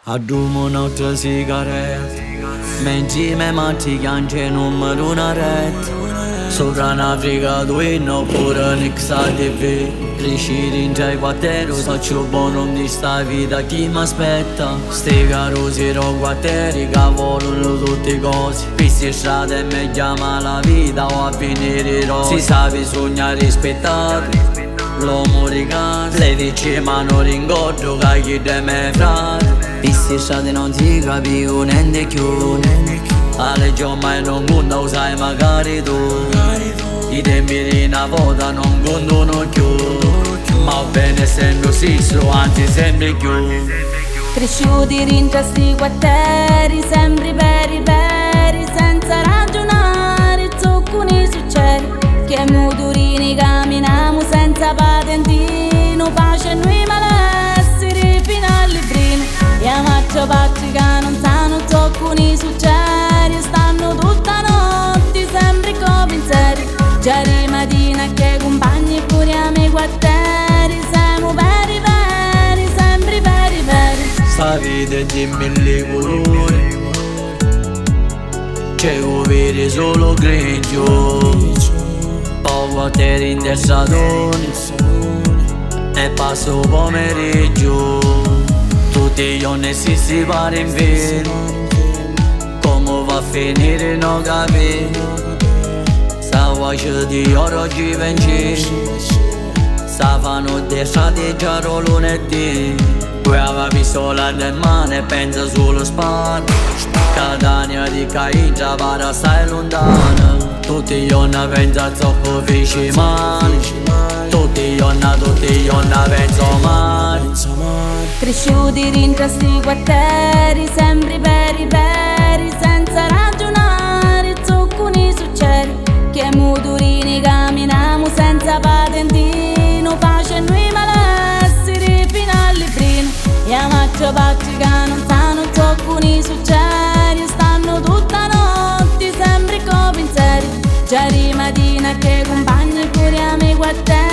Addumo un'altra sigaretta, mentre me matti chiange numero una retta. Sopra un'Africa dove non pure nix a TV. Crescere in tre quartieri, faccio buono di sta vita, chi mi aspetta? Ste carosi ro quartieri che vogliono tutte cose. Queste strade mi chiama la vita o a finire rose. Si sa bisogna rispettare l'uomo di casa, lei dice ma non ricordo che chi de me frate. Queste strade non si capiscono niente più, alle giorni non conta, sai magari tu. I tempi di una volta non contano più, ma bene essendo sisto, anzi sempre più. Cresciuti rintra sti quartieri, sempre peri, senza ragionare, zocconi succede. Che motorini camminiamo senza patentino, facendo i malesseri fino al librino. E a macchia pacci che non sanno zocconi succede, stanno tutta notte sempre come in serie. Già di mattina che compagni curiamo i quartieri, siamo veri, sempre veri. Sta vita è di mille colori, c'è un vero solo grigio. Poi quartieri in terratoni e passo pomeriggio. Tutti i giorni si pare in vero, come va a finire non capisco. Sta voce di oggi venci, sta fanno destra già lunedì. Poi aveva pistola nel mano e pensa solo sparo. Catania di Caingia para stai lontana. Tutti i giorni pensa troppo vicino male. Tutti i giorni penso male. Cresciuti rintra sti quartieri, sempre peri, senza ragionare, zocconi succede. Che motorini camminiamo senza patentino, facendo i malesseri fino al librino. E a macchia pacci che non sanno zocconi succede, stanno tutta notte sempre come in serie. Già di mattina che compagni curiamo i quartieri.